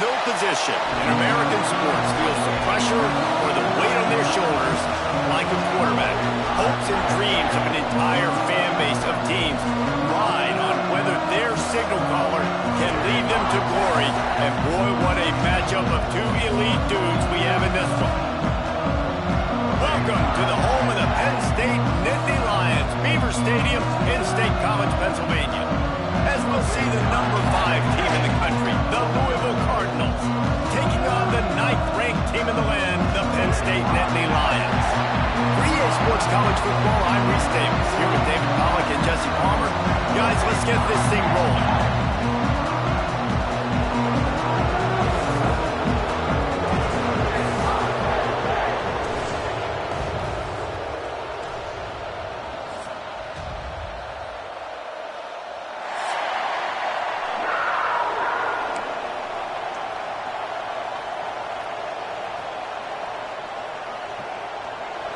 No position in American sports feels the pressure or the weight on their shoulders like a quarterback. Hopes and dreams of an entire fan base of teams ride on whether their signal caller can lead them to glory. And boy, what a matchup of two elite dudes we have in this one. Welcome to the home of the Penn State Nittany Lions, Beaver Stadium in State College, Pennsylvania. As we'll see the number 5 team in the country, the Louisville Cardinals, taking on the 9th-ranked team in the land, the Penn State Nittany Lions. For EA Sports College Football, I'm Reese Davis, here with David Pollack and Jesse Palmer. Guys, let's get this thing rolling.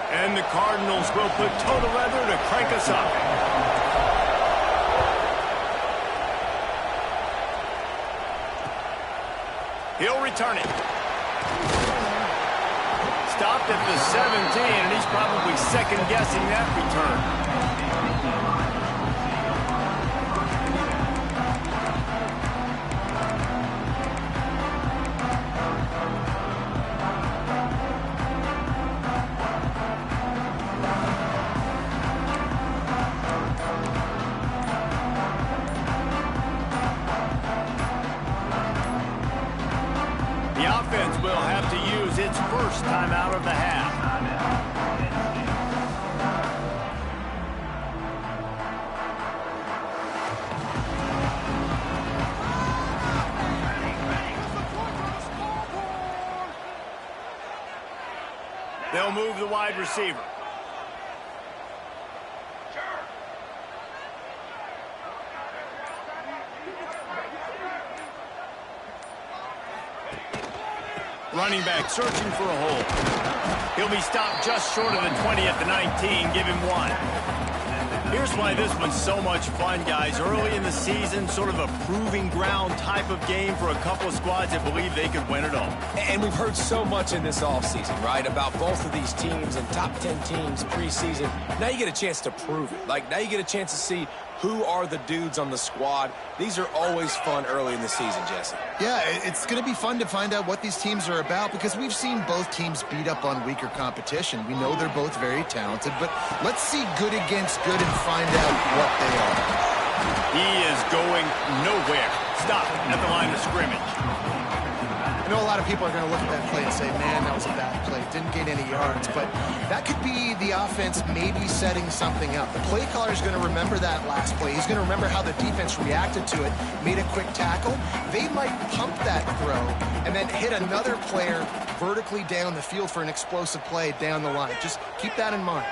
And the Cardinals will put total leather to crank us up. He'll return it. Stopped at the 17, and he's probably second-guessing that return. Will have to use its first time out of the half. They'll move the wide receiver. Running back searching for a hole. He'll be stopped just short of the 20 at the 19. Give him 1. Here's why this one's so much fun, guys. Early in the season, sort of a proving ground type of game for a couple of squads that believe they could win it all. And we've heard so much in this offseason, right, about both of these teams and top 10 teams preseason. Now you get a chance to prove it. Like, now you get a chance to see who are the dudes on the squad. These are always fun early in the season, Jesse. Yeah, it's going to be fun to find out what these teams are about because we've seen both teams beat up on weaker competition. We know they're both very talented, but let's see good against good and find out what they are. He is going nowhere. Stop at the line of scrimmage. I know a lot of people are going to look at that play and say, man, that was a bad play. Didn't gain any yards, but that could be the offense maybe setting something up. The play caller is going to remember that last play. He's going to remember how the defense reacted to it, made a quick tackle. They might pump that throw and then hit another player vertically down the field for an explosive play down the line. Just keep that in mind.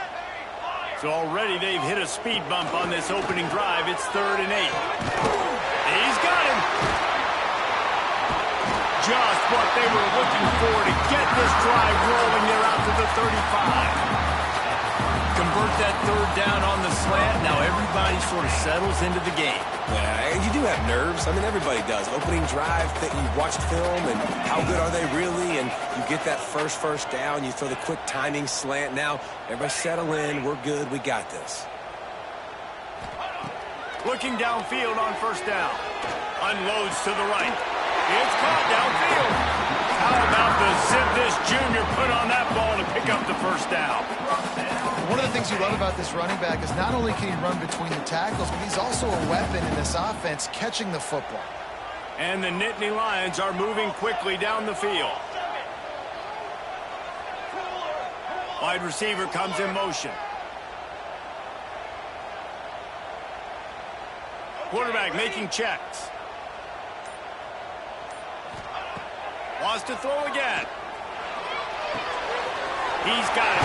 So already they've hit a speed bump on this opening drive. It's 3rd and 8. He's got him. Just what they were looking for to get this drive rolling. They're out to the 35. Convert that 3rd down on the slant. Now everybody sort of settles into the game. Yeah, you do have nerves. I mean, everybody does. Opening drive, that you watched film, and how good are they really? And you get that first down. You throw the quick timing slant. Now everybody settle in. We're good. We got this. Looking downfield on 1st down. Unloads to the right. It's caught downfield. How about the zip this junior put on that ball to pick up the 1st down? One of the things you love about this running back is not only can he run between the tackles, but he's also a weapon in this offense catching the football. And the Nittany Lions are moving quickly down the field. Wide receiver comes in motion. Quarterback making checks. Wants to throw again. He's got it.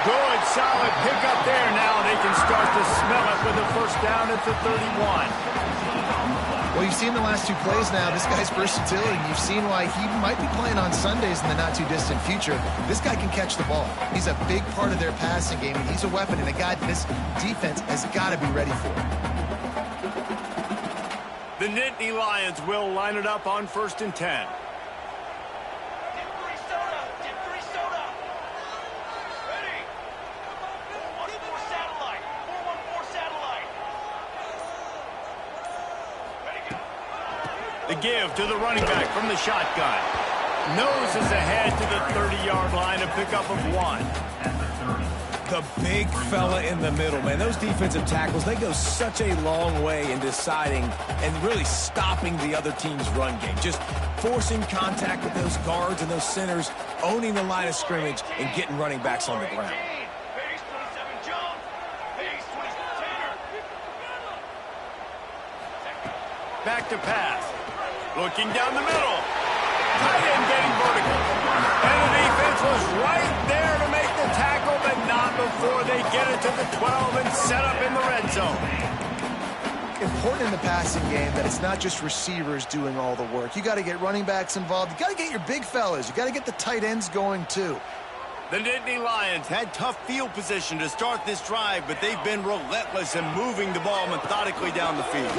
Good, solid pickup there. Now they can start to smell it with a 1st down at the 31. Well, you've seen the last 2 plays now. This guy's versatility. You've seen why he might be playing on Sundays in the not-too-distant future. This guy can catch the ball. He's a big part of their passing game, and he's a weapon and a guy this defense has got to be ready for. The The Nittany Lions will line it up on 1st and 10. The give to the running back from the shotgun. Noses ahead to the 30-yard line, a pickup of 1. The big fella in the middle, man. Those defensive tackles, they go such a long way in deciding and really stopping the other team's run game. Just forcing contact with those guards and those centers, owning the line of scrimmage, and getting running backs on the ground. Back to pass. Looking down the middle. Tight end getting vertical. And the defense was right there to make the tackle, but not before they get it to the 12 and set up in the red zone. Important in the passing game that it's not just receivers doing all the work. You got to get running backs involved. You got to get your big fellas. You got to get the tight ends going too. The Nittany Lions had tough field position to start this drive, but they've been relentless in moving the ball methodically down the field.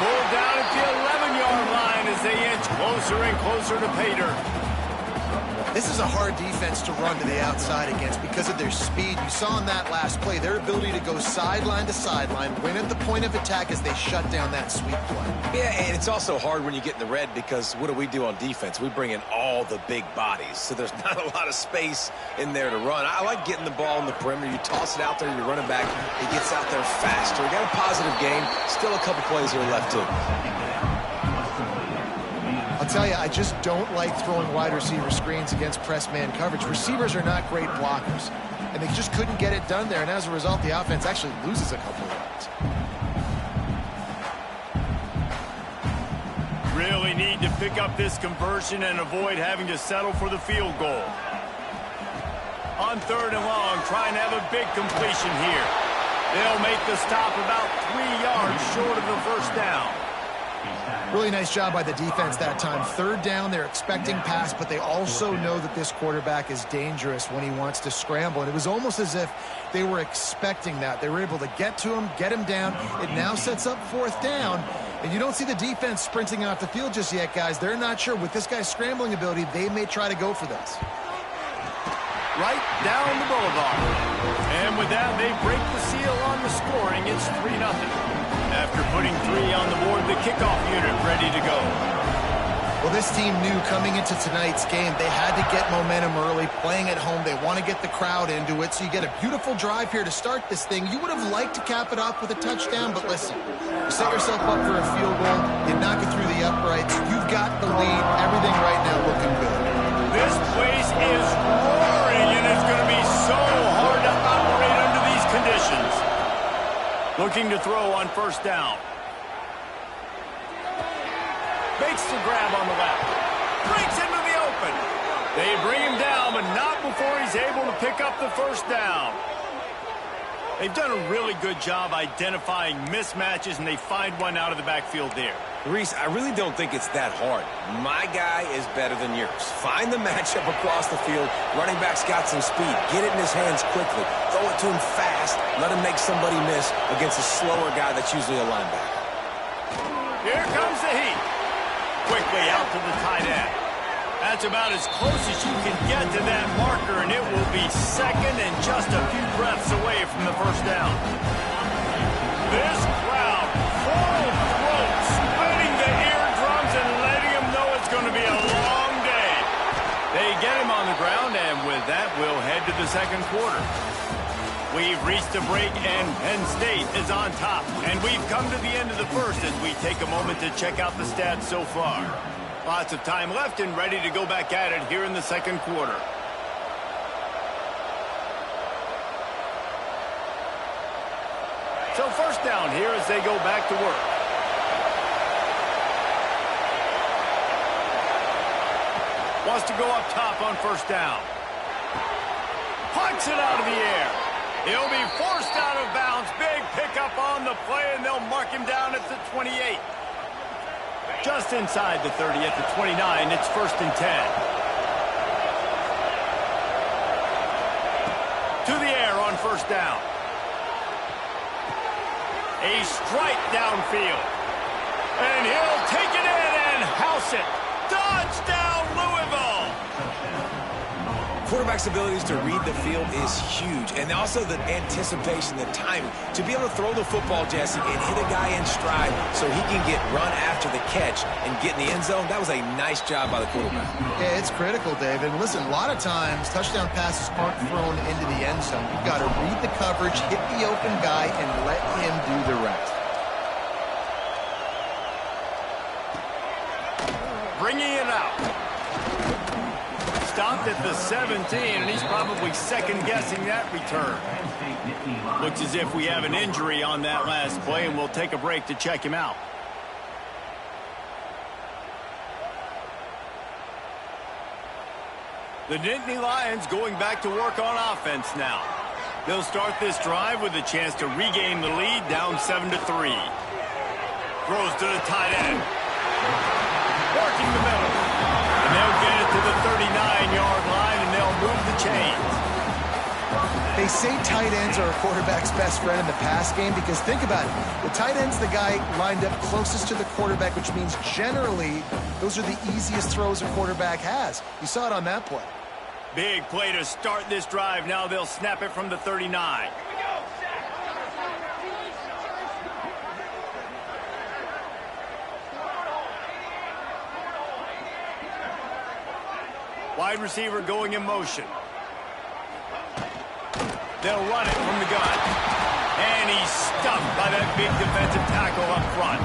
Pulled down at the 11-yard line as they inch closer and closer to pay dirt. This is a hard defense to run to the outside against because of their speed. You saw in that last play their ability to go sideline to sideline, win at the point of attack as they shut down that sweep play. Yeah, and it's also hard when you get in the red because what do we do on defense? We bring in all the big bodies, so there's not a lot of space in there to run. I like getting the ball in the perimeter. You toss it out there, your running back, he gets out there faster. We got a positive game. Still a couple plays here left, too. I'll tell you, I just don't like throwing wide receiver screens against press man coverage. Receivers are not great blockers, and they just couldn't get it done there, and as a result, the offense actually loses a couple of yards. Really need to pick up this conversion and avoid having to settle for the field goal. On 3rd and long, trying to have a big completion here. They'll make the stop about 3 yards short of the first down. Really nice job by the defense that time. 3rd down, they're expecting pass, but they also know that this quarterback is dangerous when he wants to scramble. And it was almost as if they were expecting that. They were able to get to him, get him down. It now sets up 4th down. And you don't see the defense sprinting off the field just yet, guys. They're not sure. With this guy's scrambling ability, they may try to go for this. Right down the boulevard. And with that, they break the seal on the scoring. It's 3-0. After putting 3 on the board, the kickoff unit ready to go. Well, this team knew coming into tonight's game they had to get momentum early, playing at home. They want to get the crowd into it, so you get a beautiful drive here to start this thing. You would have liked to cap it off with a touchdown, but listen, you set yourself up for a field goal, you knock it through the uprights, you've got the lead, everything right now looking good. This place is roaring, and it's going to be so hard to operate under these conditions. Looking to throw on 1st down. Makes the grab on the left. Breaks into the open. They bring him down, but not before he's able to pick up the 1st down. They've done a really good job identifying mismatches, and they find one out of the backfield there. Reese, I really don't think it's that hard. My guy is better than yours. Find the matchup across the field. Running back's got some speed. Get it in his hands quickly. Throw it to him fast. Let him make somebody miss against a slower guy that's usually a linebacker. Here comes the heat. Quickly out to the tight end. That's about as close as you can get to that marker, and it will be 2nd and just a few breaths away from the 1st down. This crowd full throat, splitting the eardrums and letting him know it's going to be a long day. They get him on the ground, and with that, we'll head to the 2nd quarter. We've reached a break, and Penn State is on top. And we've come to the end of the 1st as we take a moment to check out the stats so far. Lots of time left and ready to go back at it here in the 2nd quarter. So 1st down here as they go back to work. Wants to go up top on 1st down. Punts it out of the air. He'll be forced out of bounds. Big pickup on the play, and they'll mark him down at the 28. Just inside the 30 at the 29. It's 1st and 10. To the air on 1st down. A strike downfield. And he'll take it in and house it. Touchdown, Louisville! Quarterback's abilities to read the field is huge, and also the anticipation, the timing. To be able to throw the football, Jesse, and hit a guy in stride so he can get run after the catch and get in the end zone, that was a nice job by the quarterback. Yeah, it's critical, David. Listen, a lot of times touchdown passes aren't thrown into the end zone. You've got to read the coverage, hit the open guy, and let him do the rest. Bringing it out. Stopped at the 17, and he's probably second-guessing that return. Looks as if we have an injury on that last play, and we'll take a break to check him out. The Nittany Lions going back to work on offense now. They'll start this drive with a chance to regain the lead, down 7-3. Throws to the tight end. Working the middle. And they'll get it to the 39-yard line, and they'll move the chains. They say tight ends are a quarterback's best friend in the pass game because think about it. The tight end's the guy lined up closest to the quarterback, which means generally those are the easiest throws a quarterback has. You saw it on that play. Big play to start this drive. Now they'll snap it from the 39. Wide receiver going in motion. They'll run it from the gun. And he's stuffed by that big defensive tackle up front.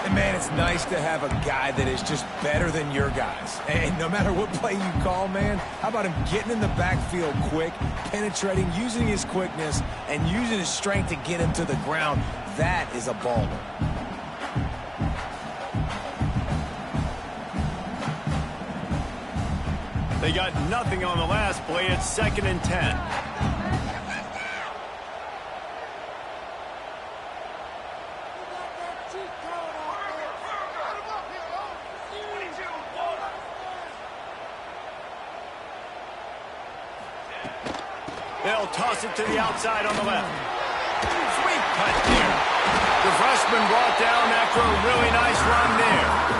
And, man, it's nice to have a guy that is just better than your guys. And no matter what play you call, man, how about him getting in the backfield quick, penetrating, using his quickness, and using his strength to get him to the ground? That is a baller. They got nothing on the last play. It's 2nd and 10. They'll toss it to the outside on the left. Sweet cut there. The freshman brought down after a really nice run there.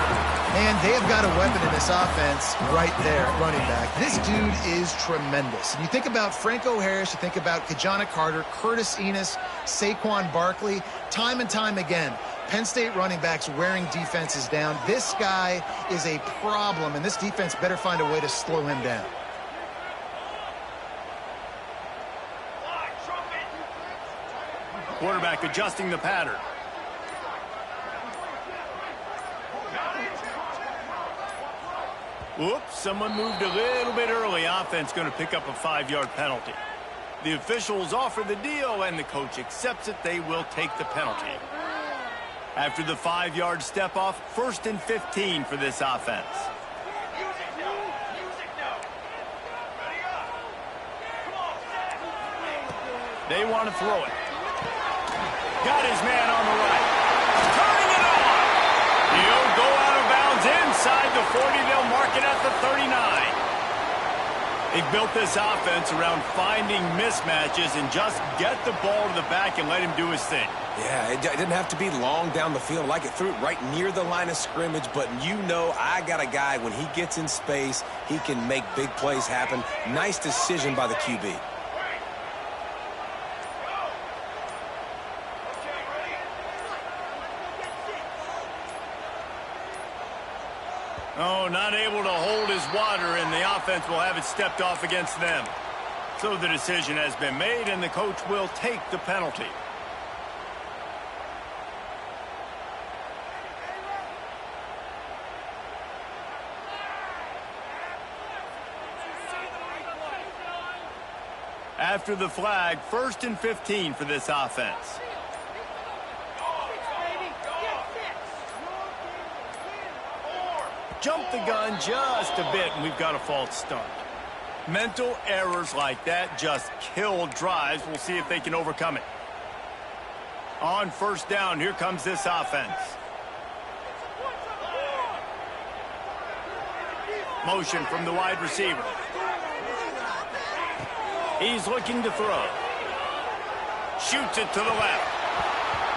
And they have got a weapon in this offense right there at running back. This dude is tremendous. And you think about Franco Harris, you think about Kajana Carter, Curtis Enos, Saquon Barkley, time and time again. Penn State running backs wearing defenses down. This guy is a problem, and this defense better find a way to slow him down. Quarterback adjusting the pattern. Whoops, someone moved a little bit early. Offense going to pick up a 5-yard penalty. The officials offer the deal, and the coach accepts it. They will take the penalty. After the 5-yard step off, 1st and 15 for this offense. They want to throw it. Got his man on the right. Turning it on. He'll go out of bounds inside the 40. They'll mark it at the 39. They built this offense around finding mismatches and just get the ball to the back and let him do his thing. Yeah, it didn't have to be long down the field. Like it threw it right near the line of scrimmage, but you know I got a guy, when he gets in space, he can make big plays happen. Nice decision by the QB. Oh, not able to hold his water, and the offense will have it stepped off against them. So the decision has been made, and the coach will take the penalty. After the flag, 1st and 15 for this offense. Jump the gun just a bit, and we've got a false start. Mental errors like that just kill drives. We'll see if they can overcome it. On 1st down, here comes this offense. Motion from the wide receiver. He's looking to throw. Shoots it to the left.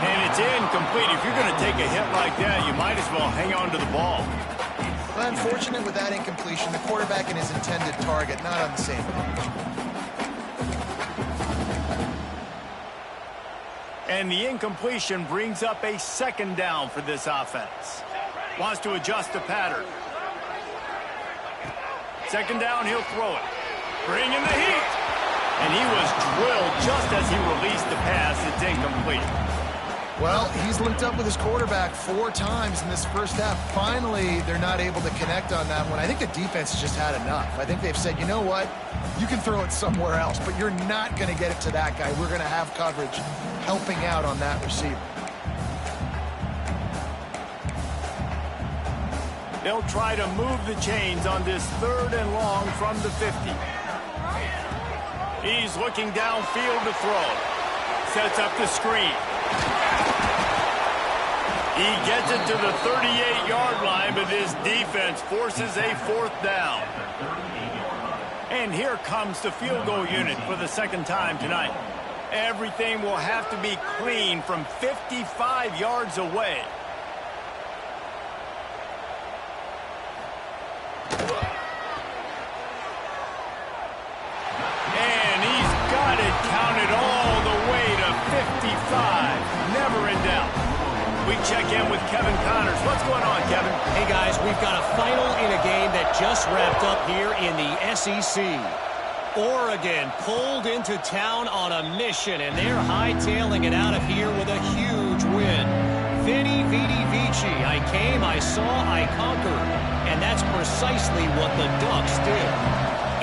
And it's incomplete. If you're going to take a hit like that, you might as well hang on to the ball. Well, unfortunate with that incompletion, the quarterback and his intended target not on the same page. And the incompletion brings up a second down for this offense. Wants to adjust the pattern. Second down, he'll throw it. Bring in the heat. And he was drilled just as he released the pass. It's incomplete. Well, he's linked up with his quarterback 4 times in this first half. Finally, they're not able to connect on that one. I think the defense has just had enough. I think they've said, you know what? You can throw it somewhere else, but you're not going to get it to that guy. We're going to have coverage helping out on that receiver. They'll try to move the chains on this 3rd and long from the 50. He's looking downfield to throw. Sets up the screen. He gets it to the 38-yard line, but this defense forces a 4th down. And here comes the field goal unit for the second time tonight. Everything will have to be clean from 55 yards away. And he's got it counted all the way to 55. Never in doubt. We check in with Kevin Connors. What's going on, Kevin? Hey, guys, we've got a final in a game that just wrapped up here in the SEC. Oregon pulled into town on a mission, and they're hightailing it out of here with a huge win. Vidi, vidi, vici. I came, I saw, I conquered. And that's precisely what the Ducks did.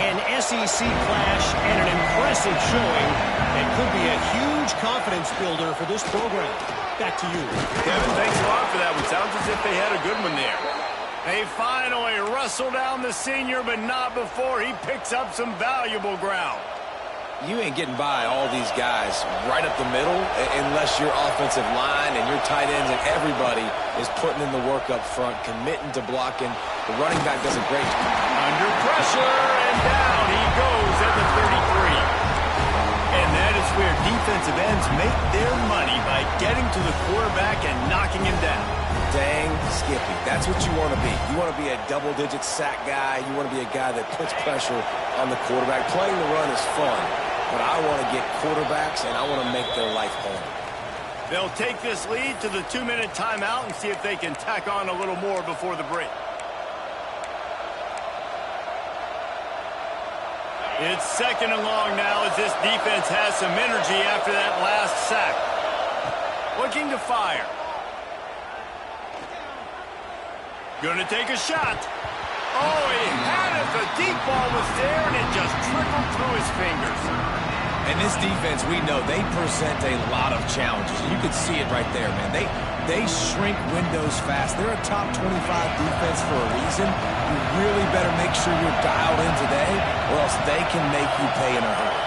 An SEC clash and an impressive showing that could be a huge confidence builder for this program. Back to you. Kevin, thanks a lot for that one. Sounds as if they had a good one there. They finally wrestle down the senior, but not before he picks up some valuable ground. You ain't getting by all these guys right up the middle unless your offensive line and your tight ends and everybody is putting in the work up front, committing to blocking. The running back does a great job. Under pressure, and down he goes at the 33. And that is where defensive ends make their money, by getting to the quarterback and knocking him down. Dang Skippy. That's what you want to be. You want to be a double-digit sack guy. You want to be a guy that puts pressure on the quarterback. Playing the run is fun, but I want to get quarterbacks, and I want to make their life hard. They'll take this lead to the 2-minute timeout and see if they can tack on a little more before the break. It's 2nd and long now as this defense has some energy after that last sack. Looking to fire. Gonna take a shot. Oh, he had it. The deep ball was there, and it just trickled through his fingers. And this defense, we know, they present a lot of challenges. You can see it right there, man. They shrink windows fast. They're a top 25 defense for a reason. You really better make sure you're dialed in today, or else they can make you pay in a hurry.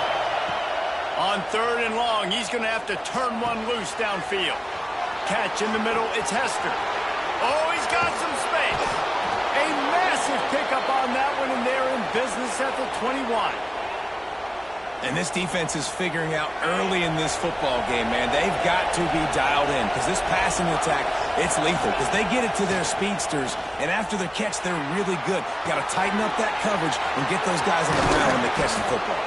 On 3rd and long, he's going to have to turn one loose downfield. Catch in the middle, it's Hester. Oh, he's got some space. A massive pickup on that one, and they're in business at the 21. And this defense is figuring out early in this football game, man. They've got to be dialed in, because this passing attack, it's lethal, because they get it to their speedsters, and after the catch, they're really good. Got to tighten up that coverage and get those guys on the ground when they catch the football.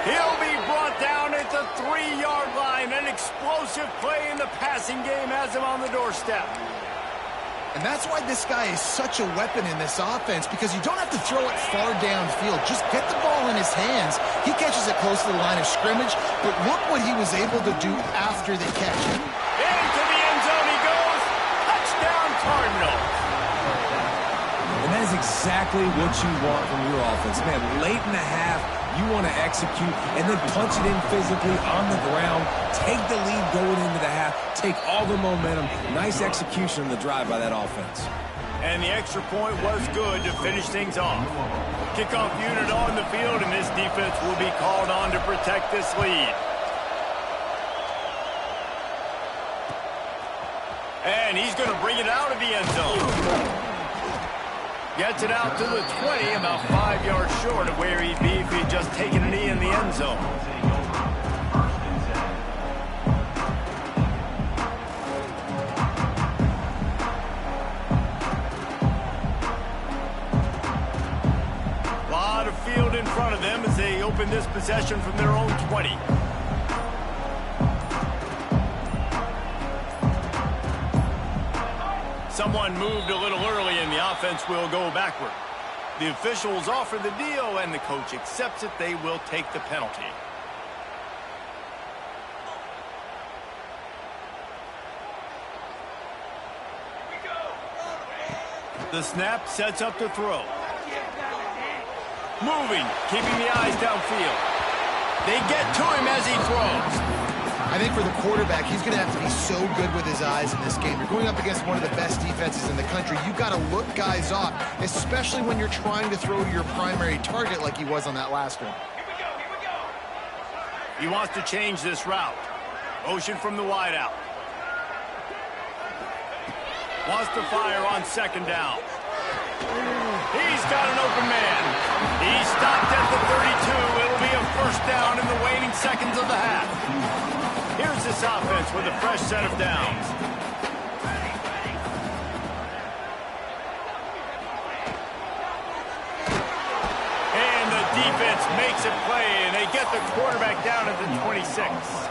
He'll be brought down at the 3-yard line. An explosive play in the passing game has him on the doorstep. And that's why this guy is such a weapon in this offense, because you don't have to throw it far downfield. Just get the ball in his hands. He catches it close to the line of scrimmage, but look what he was able to do after the catch. Into the end zone he goes. Touchdown, Cardinals. And that is exactly what you want from your offense. Man, late in the half, you want to execute and then punch it in physically on the ground. Take the lead going into the half. Take all the momentum. Nice execution on the drive by that offense. And the extra point was good to finish things off. Kickoff unit on the field, and this defense will be called on to protect this lead. And he's going to bring it out of the end zone. Gets it out to the 20, about 5 yards short of where he'd be if he'd just taken a knee in the end zone. They open this possession from their own 20. Someone moved a little early, and the offense will go backward. The officials offer the deal, and the coach accepts it. They will take the penalty. The snap sets up the throw. Moving, keeping the eyes downfield. They get to him as he throws. I think for the quarterback, he's going to have to be so good with his eyes in this game. You're going up against one of the best defenses in the country. You've got to look guys off, especially when you're trying to throw to your primary target like he was on that last one. He wants to change this route. Motion from the wideout. Wants to fire on second down. He's got an open man. He stopped at the 32. It'll be a first down in the waning seconds of the half. Here's this offense with a fresh set of downs. And the defense makes a play, and they get the quarterback down at the 26.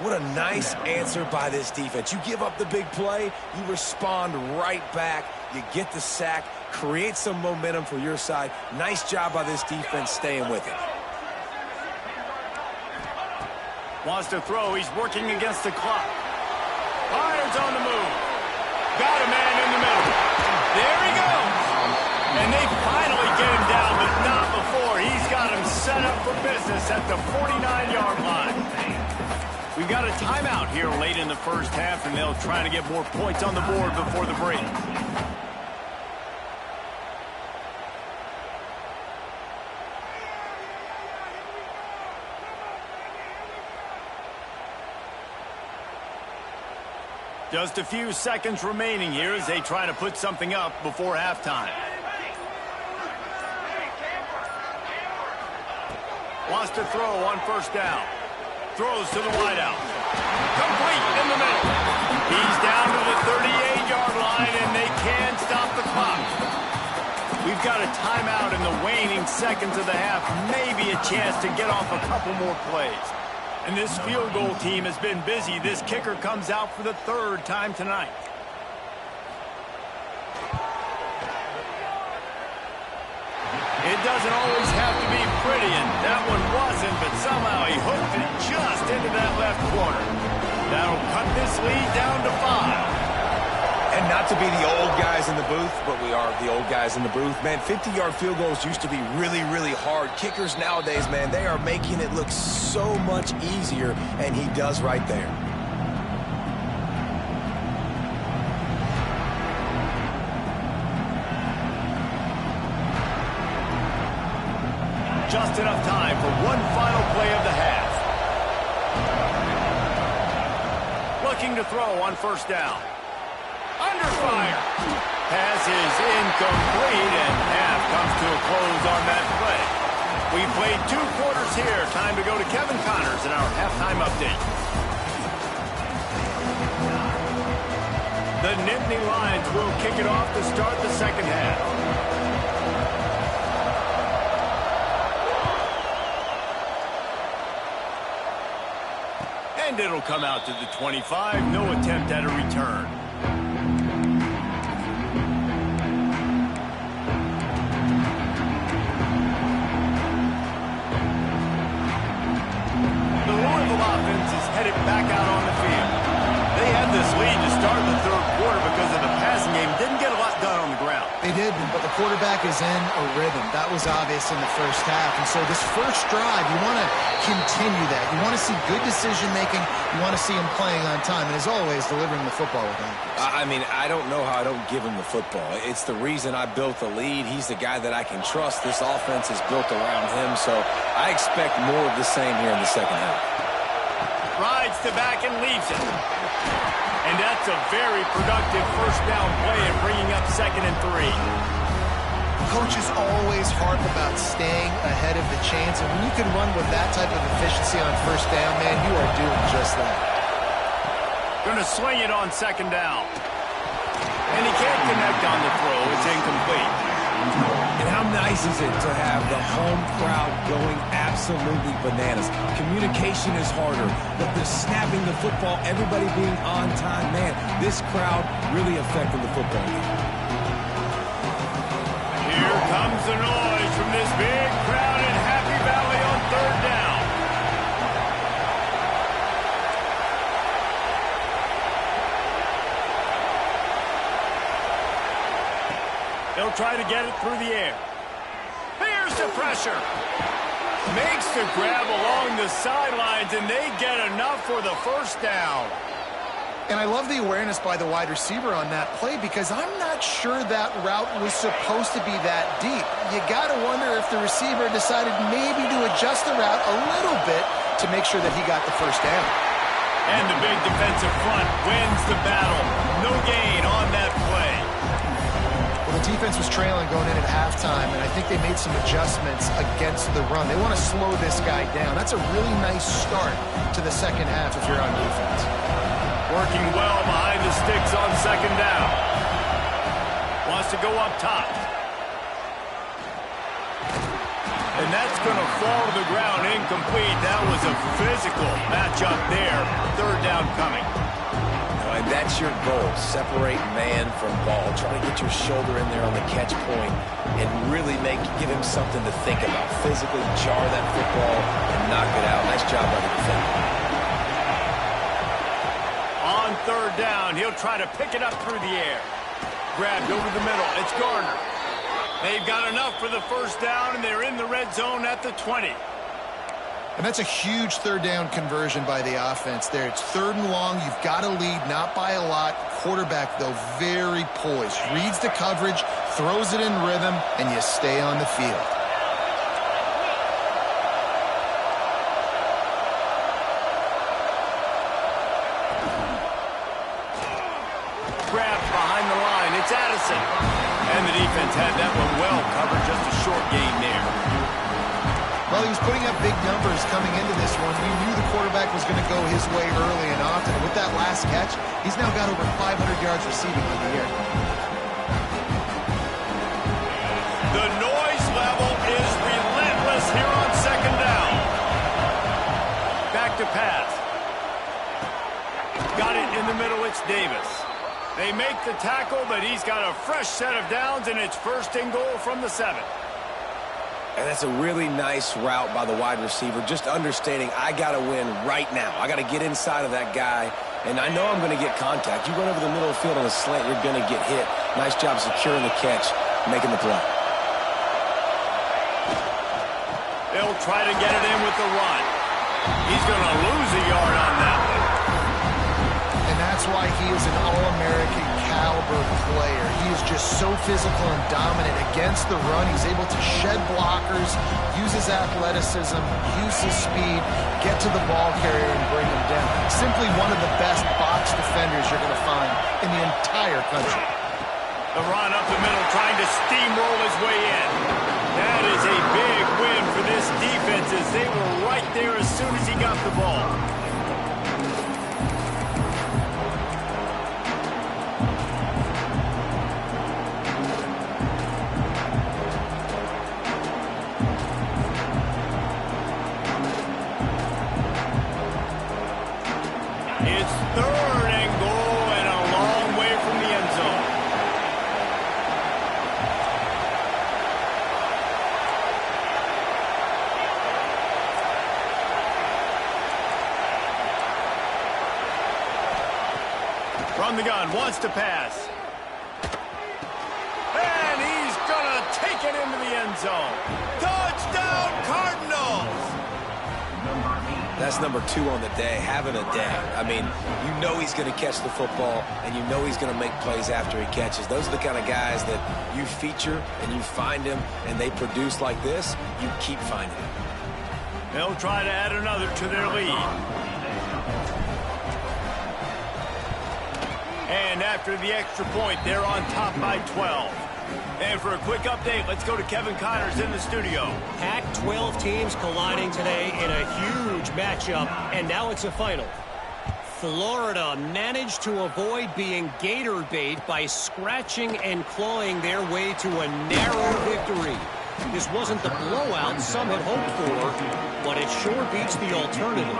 What a nice answer by this defense. You give up the big play, you respond right back, you get the sack, create some momentum for your side. Nice job by this defense staying with it. Wants to throw. He's working against the clock. Fires on the move. Got a man in the middle. There he goes. And they finally get him down, but not before. He's got him set up for business at the 49-yard line. We've got a timeout here late in the first half, and they'll try to get more points on the board before the break. Just a few seconds remaining here as they try to put something up before halftime. Wants to throw on first down. Throws to the wideout. Complete in the middle. He's down to the 38-yard line, and they can stop the clock. We've got a timeout in the waning seconds of the half. Maybe a chance to get off a couple more plays. And this field goal team has been busy. This kicker comes out for the third time tonight. It doesn't always have to be pretty, and that one wasn't, but somehow he hooked it just into that left corner. That'll cut this lead down to 5. And not to be the old guys in the booth, but we are the old guys in the booth. Man, 50-yard field goals used to be really, really hard. Kickers nowadays, man, they are making it look so much easier, and he does right there. Just enough time for one final play of the half. Looking to throw on first down. Under fire. Pass is incomplete, and half comes to a close on that play. We played 2 quarters here. Time to go to Kevin Connors in our halftime update. The Nittany Lions will kick it off to start the second half. And it'll come out to the 25. No attempt at a return. Offense is headed back out on the field. They had this lead to start the third quarter because of the passing game. Didn't get a lot done on the ground. They did, but the quarterback is in a rhythm. That was obvious in the first half. And so this first drive, you want to continue that. You want to see good decision-making. You want to see him playing on time. And as always, delivering the football with accuracy. I mean, I don't know how I don't give him the football. It's the reason I built the lead. He's the guy that I can trust. This offense is built around him. So I expect more of the same here in the second half. Rides to back and leaves it. And that's a very productive first down play and bringing up 2nd and 3. Coaches always harp about staying ahead of the chains, and when you can run with that type of efficiency on first down, man, you are doing just that. Going to swing it on 2nd down. And he can't connect on the throw. It's incomplete. And how nice is it to have the home crowd going absolutely bananas? Communication is harder, but the snapping the football, everybody being on time, man, this crowd really affecting the football game. Here comes the noise from this big crowd in Happy Valley on third down. They'll try to get it through the air. Here's the pressure. Makes the grab along the sidelines, and they get enough for the first down. And I love the awareness by the wide receiver on that play because I'm not sure that route was supposed to be that deep. You got to wonder if the receiver decided maybe to adjust the route a little bit to make sure that he got the first down. And the big defensive front wins the battle. No gain on that play. Well, the defense was trailing going in at halftime, and I think they made some adjustments against the run. They want to slow this guy down. That's a really nice start to the second half if you're on defense. Working well behind the sticks on second down. Wants to go up top. And that's going to fall to the ground incomplete. That was a physical matchup there. Third down coming. And that's your goal. Separate man from ball. Try to get your shoulder in there on the catch point and really give him something to think about. Physically jar that football and knock it out. Nice job by the defender. On third down, he'll try to pick it up through the air. Grabbed over the middle. It's Garner. They've got enough for the first down, and they're in the red zone at the 20. And that's a huge third down conversion by the offense there. It's third and long. You've got to lead, not by a lot. Quarterback, though, very poised. Reads the coverage, throws it in rhythm, and you stay on the field. Grabbed behind the line. It's Addison. And the defense had that one well covered. Just a short gain there. Well, he was putting up big numbers coming into this one. We knew the quarterback was going to go his way early and often. And with that last catch, he's now got over 500 yards receiving on the year. The noise level is relentless here on second down. Back to pass. Got it in the middle. It's Davis. They make the tackle, but he's got a fresh set of downs, and it's first and goal from the 7. And that's a really nice route by the wide receiver, just understanding I got to win right now. I got to get inside of that guy, and I know I'm going to get contact. You run over the middle of the field on a slant, you're going to get hit. Nice job securing the catch, making the play. They'll try to get it in with the run. He's going to lose a yard on that one. And that's why he is an All-American caliber player. He is just so physical and dominant against the run. He's able to shed blockers, use his athleticism, use his speed, get to the ball carrier and bring him down. Simply one of the best box defenders you're going to find in the entire country. The run up the middle, trying to steamroll his way in. That is a big win for this defense as they were right there as soon as he got the ball. It's third and goal and a long way from the end zone. From the gun, wants to pass. And he's going to take it into the end zone. Touchdown, Cardinals! That's number 2 on the day, having a day. I mean, you know he's going to catch the football, and you know he's going to make plays after he catches. Those are the kind of guys that you feature, and you find them, and they produce like this, you keep finding them. They'll try to add another to their lead. And after the extra point, they're on top by 12. And for a quick update, let's go to Kevin Connors in the studio. Pac-12 teams colliding today in a huge matchup, and now it's a final. Florida managed to avoid being gator bait by scratching and clawing their way to a narrow victory. This wasn't the blowout some had hoped for, but it sure beats the alternative.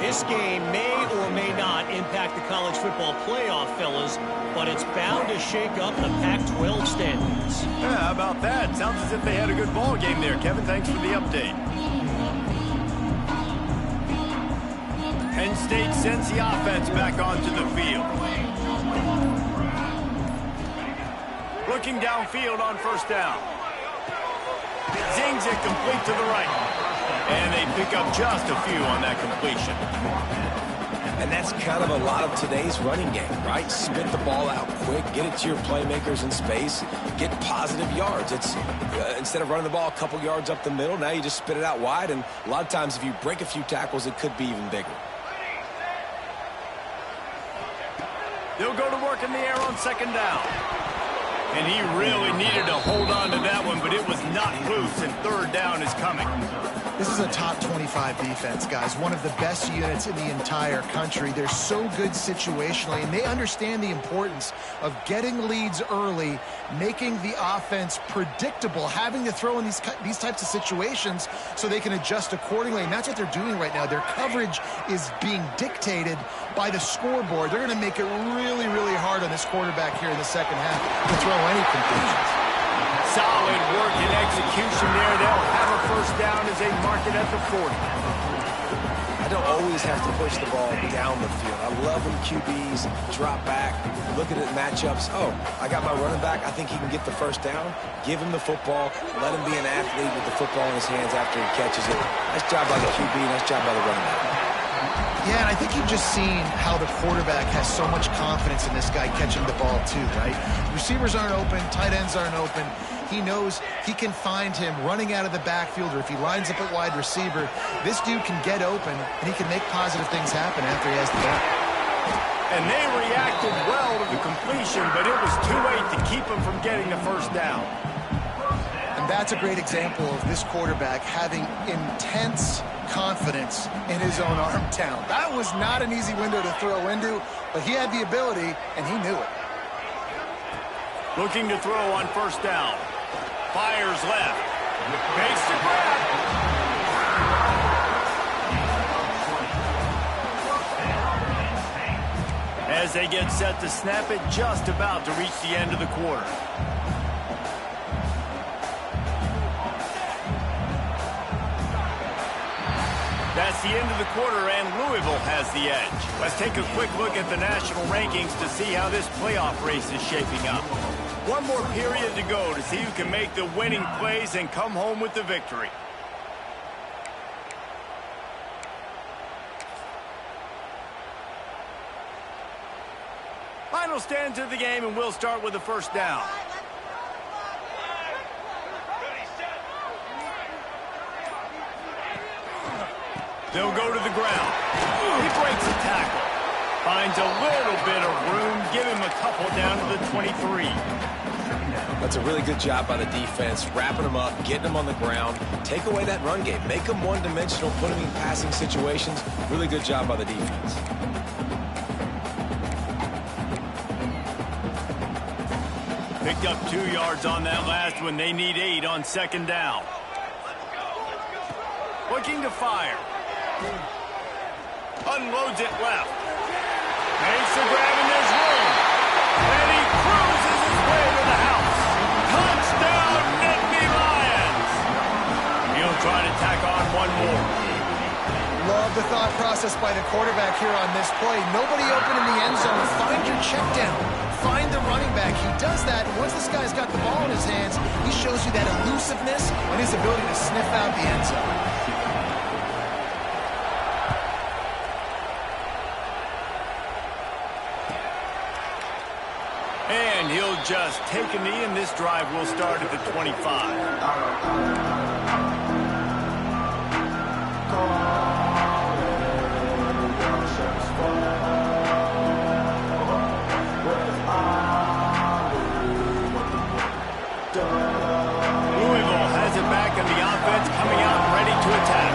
This game may or may not impact the college football playoff, fellas, but it's bound to shake up the Pac-12 standings. Yeah, how about that? Sounds as if they had a good ball game there, Kevin. Thanks for the update. Penn State sends the offense back onto the field. Looking downfield on first down. Zings it complete to the right. And they pick up just a few on that completion. And that's kind of a lot of today's running game, right? Spit the ball out quick, get it to your playmakers in space, get positive yards. It's instead of running the ball a couple yards up the middle, now you just spit it out wide. And a lot of times if you break a few tackles, it could be even bigger. They'll go to work in the air on second down. And he really needed to hold on to that one, but it was not loose, and third down is coming. This is a top 25 defense, guys. One of the best units in the entire country. They're so good situationally, and they understand the importance of getting leads early, making the offense predictable, having to throw in these types of situations so they can adjust accordingly. And that's what they're doing right now. Their coverage is being dictated by the scoreboard. They're going to make it really, really hard on this quarterback here in the second half to throw any conclusions. Solid work and execution there. They'll have a first down as they mark it at the 40. I don't always have to push the ball down the field. I love when QBs drop back, looking at matchups. Oh, I got my running back. I think he can get the first down. Give him the football. Let him be an athlete with the football in his hands after he catches it. Nice job by the QB. Nice job by the running back. Yeah, and I think you've just seen how the quarterback has so much confidence in this guy catching the ball too, right? Receivers aren't open, tight ends aren't open. He knows he can find him running out of the backfield, or if he lines up at wide receiver, this dude can get open, and he can make positive things happen after he has the ball. And they reacted well to the completion, but it was too late to keep him from getting the first down. And that's a great example of this quarterback having intense confidence in his own arm talent. That was not an easy window to throw into, but he had the ability, and he knew it. Looking to throw on first down. Fires left. Makes the grab. As they get set to snap it, just about to reach the end of the quarter. That's the end of the quarter, and Louisville has the edge. Let's take a quick look at the national rankings to see how this playoff race is shaping up. One more period to go to see who can make the winning plays and come home with the victory. Final stands of the game, and we'll start with the first down. They'll go to the ground. He breaks a tackle. Finds a little bit of room. Give him a couple down to the 23. That's a really good job by the defense, wrapping them up, getting them on the ground. Take away that run game. Make them one-dimensional, put them in passing situations. Really good job by the defense. Picked up 2 yards on that last one. They need 8 on second down. Looking to fire. Unloads it left. Makes the grab, and there's room. And he cruises his way to the house. Touchdown, Nittany Lions. He'll try to tack on one more. Love the thought process by the quarterback here on this play. Nobody open in the end zone. Find your check down. Find the running back. He does that. Once this guy's got the ball in his hands, he shows you that elusiveness and his ability to sniff out the end zone. And he'll just take a knee, and this drive will start at the 25. Louisville has it back, and the offense coming out ready to attack.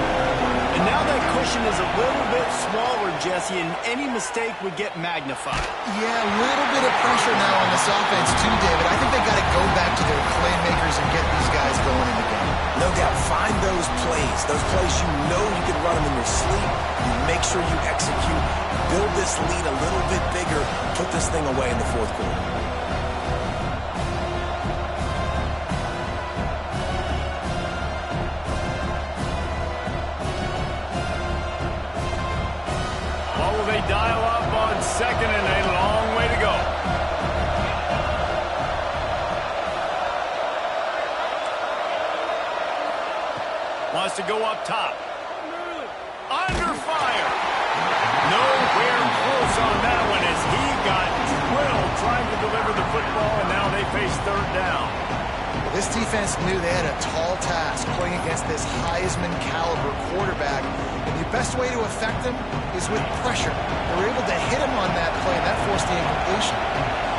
And now that cushion is a little bit smaller, Jesse, and any mistake would get magnified. Yeah, a little bit of pressure now on this offense too, David. I think they got to go back to their playmakers and get these guys going in the game. No doubt. Find those plays you know you can run them in your sleep. You make sure you execute. Build this lead a little bit bigger. Put this thing away in the fourth quarter. What will they dial up on second and a long way to go? Wants to go up top. Under fire. Nowhere close on that one as he got drilled trying to deliver the football, and now they face third down. This defense knew they had a tall task playing against this Heisman caliber quarterback, and the best way to affect him is with pressure. They were able to hit him on that play, and that forced the incompletion.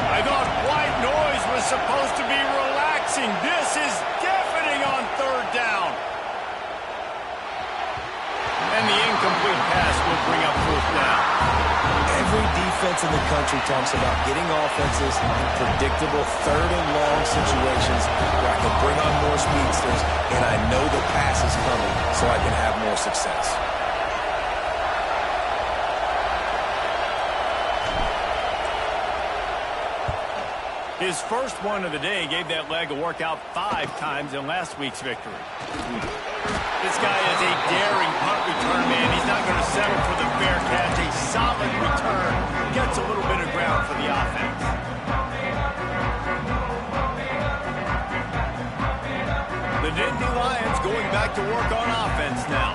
I thought white noise was supposed to be relaxing. This is deafening on third down. And the incomplete pass will bring up fourth down. Every defense in the country talks about getting offenses in predictable third and long situations where I can bring on more speedsters and I know the pass is coming so I can have more success. His first one of the day gave that leg a workout 5 times in last week's victory. This guy is a daring punt return man. He's not going to settle for the fair catch. A solid return. Gets a little bit of ground for the offense. The Nittany Lions going back to work on offense now.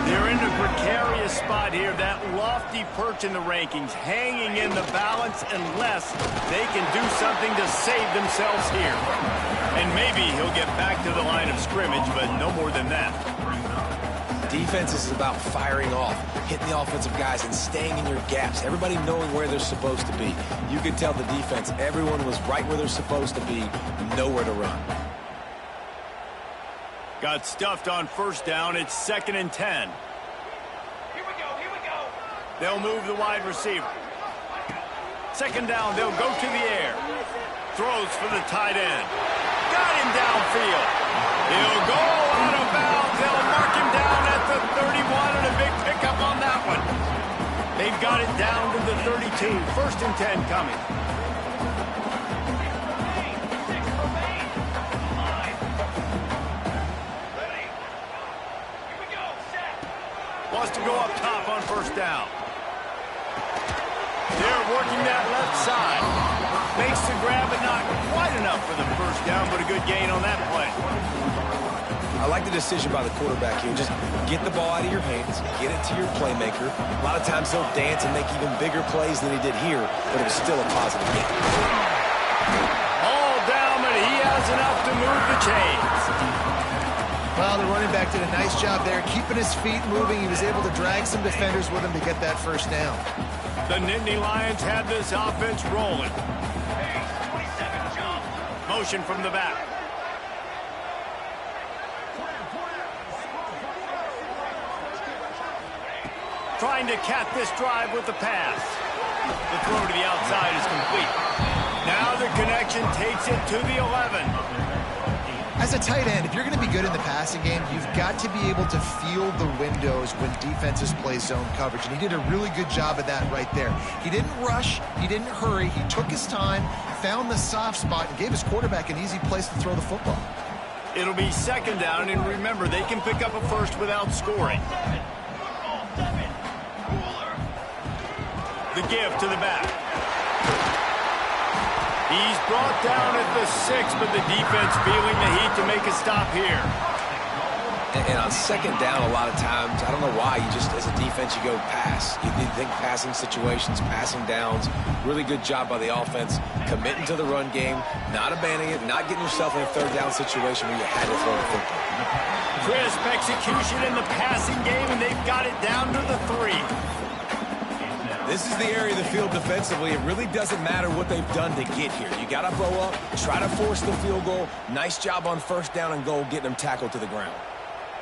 They're in a precarious spot here. That lofty perch in the rankings hanging in the balance unless they can do something to save themselves here. And maybe he'll get back to the line of scrimmage, but no more than that. Defense is about firing off, hitting the offensive guys and staying in your gaps. Everybody knowing where they're supposed to be. You could tell the defense, everyone was right where they're supposed to be, nowhere to run. Got stuffed on first down. It's 2nd and 10. Here we go. They'll move the wide receiver. 2nd down, they'll go to the air. Throws for the tight end. Got him downfield. He'll go out of bounds. They'll mark him down at the 31 and a big pickup on that one. They've got it down to the 32. 1st and 10 coming. Wants to go up top on first down. They're working that left side. Makes the grab, but not quite enough for the first down, but a good gain on that play. I like the decision by the quarterback here. Just get the ball out of your hands, get it to your playmaker. A lot of times he'll dance and make even bigger plays than he did here, but it was still a positive game. All down, but he has enough to move the chains. Well, the running back did a nice job there, keeping his feet moving. He was able to drag some defenders with him to get that first down. The Nittany Lions had this offense rolling. Motion from the back. Trying to cap this drive with the pass. The throw to the outside is complete. Now the connection takes it to the 11. As a tight end, if you're going to be good in the passing game, you've got to be able to feel the windows when defenses play zone coverage. And he did a really good job of that right there. He didn't rush. He didn't hurry. He took his time, found the soft spot, and gave his quarterback an easy place to throw the football. It'll be 2nd down, and remember, they can pick up a first without scoring. The give to the back. He's brought down at the 6, but the defense feeling the heat to make a stop here. And on 2nd down, a lot of times, I don't know why, you just, as a defense, you go pass. You think passing situations, passing downs. Really good job by the offense, committing to the run game, not abandoning it, not getting yourself in a 3rd down situation where you had to throw the football. Crisp execution in the passing game, and they've got it down to the 3. This is the area of the field defensively. It really doesn't matter what they've done to get here. You got to blow up, try to force the field goal. Nice job on 1st down and goal, getting them tackled to the ground.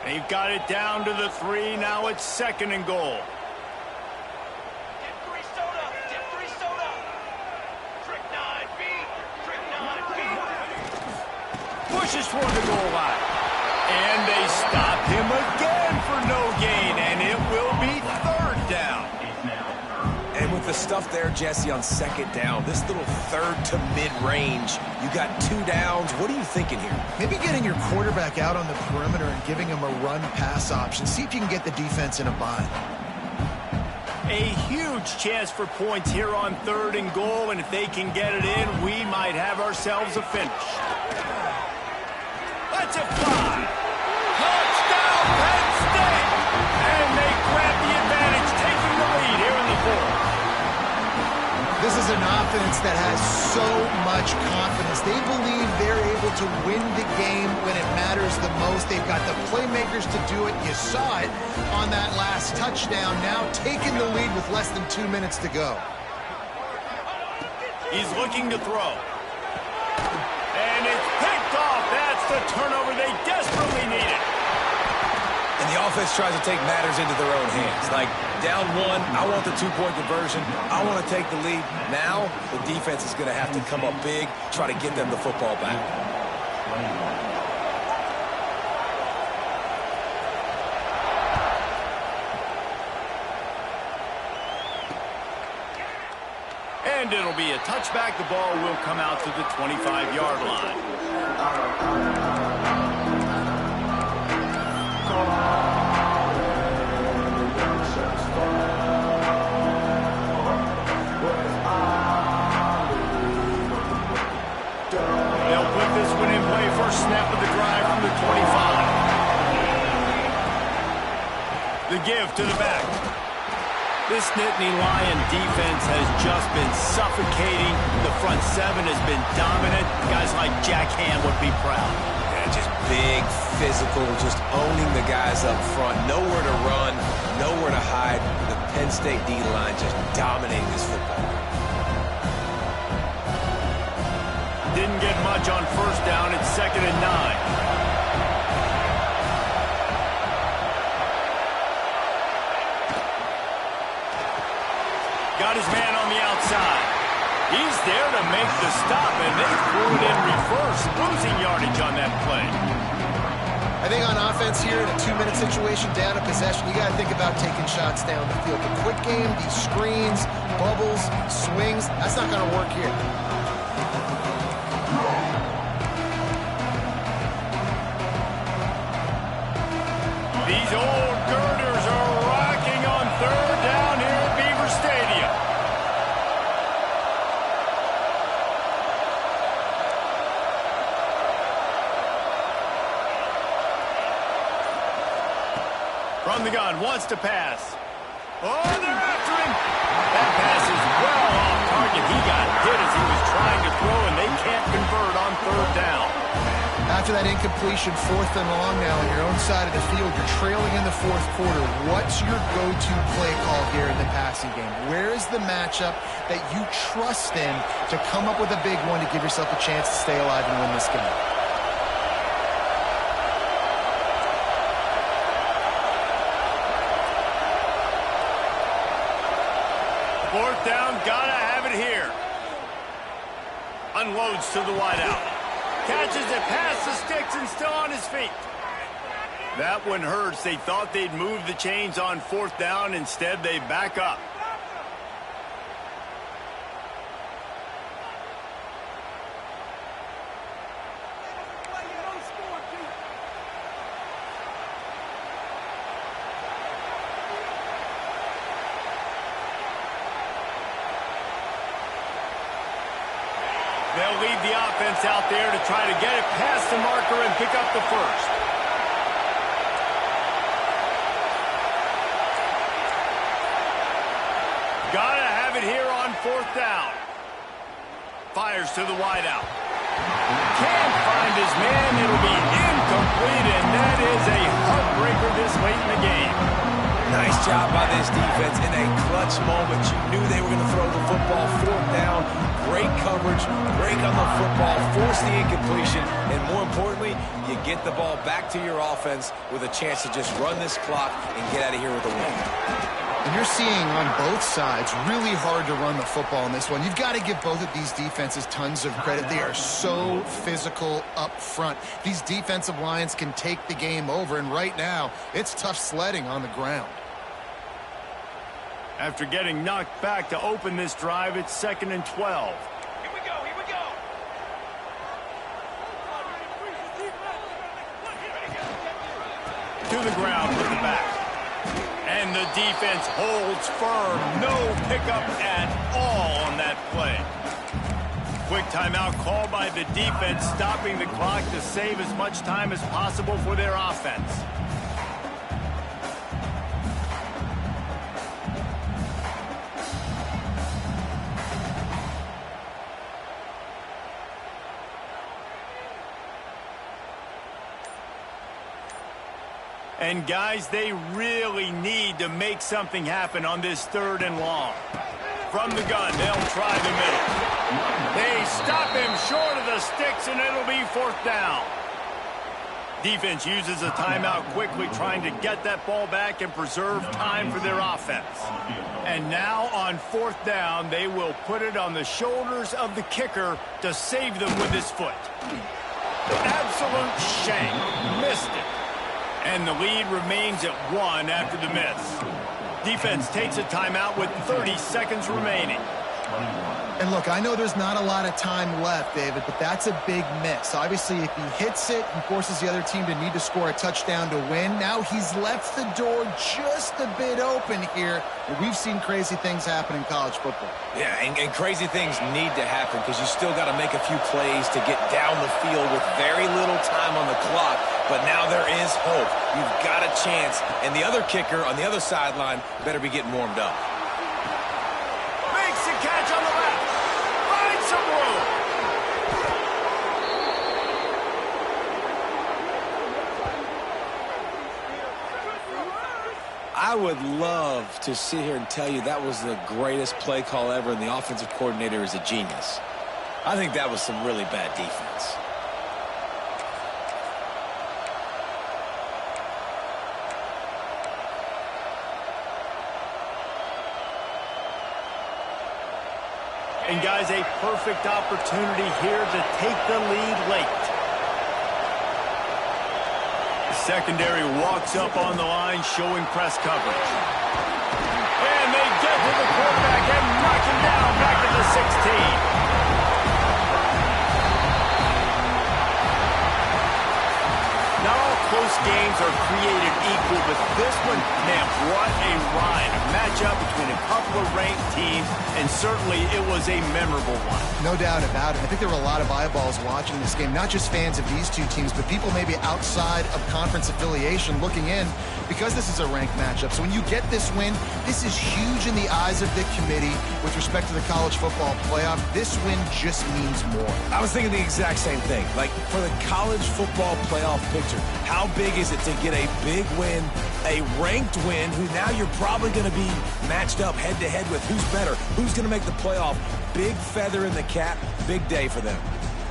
They've got it down to the 3. Now it's 2nd and goal. Pushes toward the goal line. And they stop him again for no gain, and it will be 3rd down. And with the stuff there, Jesse, on 2nd down, this little 3rd to mid-range, you got 2 downs. What are you thinking here? Maybe getting your quarterback out on the perimeter and giving him a run-pass option. See if you can get the defense in a bind. A huge chance for points here on 3rd and goal, and if they can get it in, we might have ourselves a finish. That's a fly. Touchdown, Penn State! And they grab the advantage, taking the lead here in the 4th. This is an offense that has so much confidence. They believe they're able to win the game when it matters the most. They've got the playmakers to do it. You saw it on that last touchdown. Now taking the lead with less than 2 minutes to go. He's looking to throw. And it's picked off. That's the turnover they desperately needed. And the offense tries to take matters into their own hands. Like, down 1, I want the 2-point conversion. I want to take the lead. Now, the defense is going to have to come up big, try to get them the football back. And it'll be a touchback. The ball will come out to the 25-yard line. They'll put this one in play. First snap of the drive from the 25. The give to the back. This Nittany Lion defense has just been suffocating. The front 7 has been dominant. Guys like Jack Ham would be proud. Yeah, just big, physical, just owning the guys up front. Nowhere to run, nowhere to hide. The Penn State D-line just dominating this football. Didn't get much on 1st down. It's 2nd and 9. Got his man on the outside. He's there to make the stop, and they threw it in reverse, losing yardage on that play. I think on offense here, in a 2-minute situation, down a possession, you got to think about taking shots down the field. The quick game, these screens, bubbles, swings, that's not going to work here. These old girders are rocking on 3rd down here at Beaver Stadium. From the gun, wants to pass. Oh, they're after him. That pass is well off target. He got hit as he was trying to throw, and they can't convert on 3rd down. After that incompletion, 4th and long now on your own side of the field, you're trailing in the 4th quarter. What's your go-to play call here in the passing game? Where is the matchup that you trust in to come up with a big one to give yourself a chance to stay alive and win this game? Fourth down, gotta have it here. Unloads to the wideout. Catches it past the sticks and still on his feet. That one hurts. They thought they'd move the chains on 4th down. Instead, they back up. They'll lead the offense out there to try to get it past the marker and pick up the first. Gotta have it here on 4th down. Fires to the wideout. Can't find his man. It'll be incomplete, and that is a heartbreaker this late in the game. Nice job by this defense in a clutch moment. You knew they were going to throw the football. Fourth down, great coverage, break on the football, force the incompletion, and more importantly, you get the ball back to your offense with a chance to just run this clock and get out of here with a win. And you're seeing on both sides really hard to run the football in this one. You've got to give both of these defenses tons of credit. They are so physical up front. These defensive lines can take the game over, and right now, it's tough sledding on the ground. After getting knocked back to open this drive, it's 2nd and 12. Here we go, here we go. To the ground with the back. And the defense holds firm. No pickup at all on that play. Quick timeout called by the defense, stopping the clock to save as much time as possible for their offense. And guys, they really need to make something happen on this 3rd and long. From the gun, they'll try the middle. They stop him short of the sticks, and it'll be 4th down. Defense uses a timeout quickly, trying to get that ball back and preserve time for their offense. And now on 4th down, they will put it on the shoulders of the kicker to save them with his foot. Absolute shame. Missed it. And the lead remains at 1 after the miss. Defense takes a timeout with 30 seconds remaining. And look, I know there's not a lot of time left, David, but that's a big miss. Obviously, if he hits it, he forces the other team to need to score a touchdown to win. Now he's left the door just a bit open here. And we've seen crazy things happen in college football. Yeah, and crazy things need to happen because you still got to make a few plays to get down the field with very little time on the clock. But now there is hope. You've got a chance. And the other kicker on the other sideline better be getting warmed up. Makes the catch on the left. Finds some room. I would love to sit here and tell you that was the greatest play call ever and the offensive coordinator is a genius. I think that was some really bad defense. And guys, a perfect opportunity here to take the lead late. The secondary walks up on the line, showing press coverage. And they get to the quarterback and knock him down back to the 16. Not all close games are created equal, but this one, man, what a ride. A matchup between a couple of ranked teams, and certainly it was a memorable one. No doubt about it. I think there were a lot of eyeballs watching this game, not just fans of these two teams, but people maybe outside of conference affiliation looking in because this is a ranked matchup. So when you get this win, this is huge in the eyes of the committee with respect to the college football playoff. This win just means more. I was thinking the exact same thing. Like, for the college football playoff picture, how big is it to get a big win, a ranked win, who now you're probably going to be matched up head-to-head with who's better, who's going to make the playoff. Big feather in the cap, big day for them.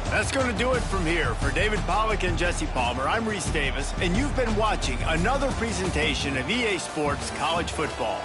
That's going to do it from here. For David Pollack and Jesse Palmer, I'm Reese Davis, and you've been watching another presentation of EA Sports College Football.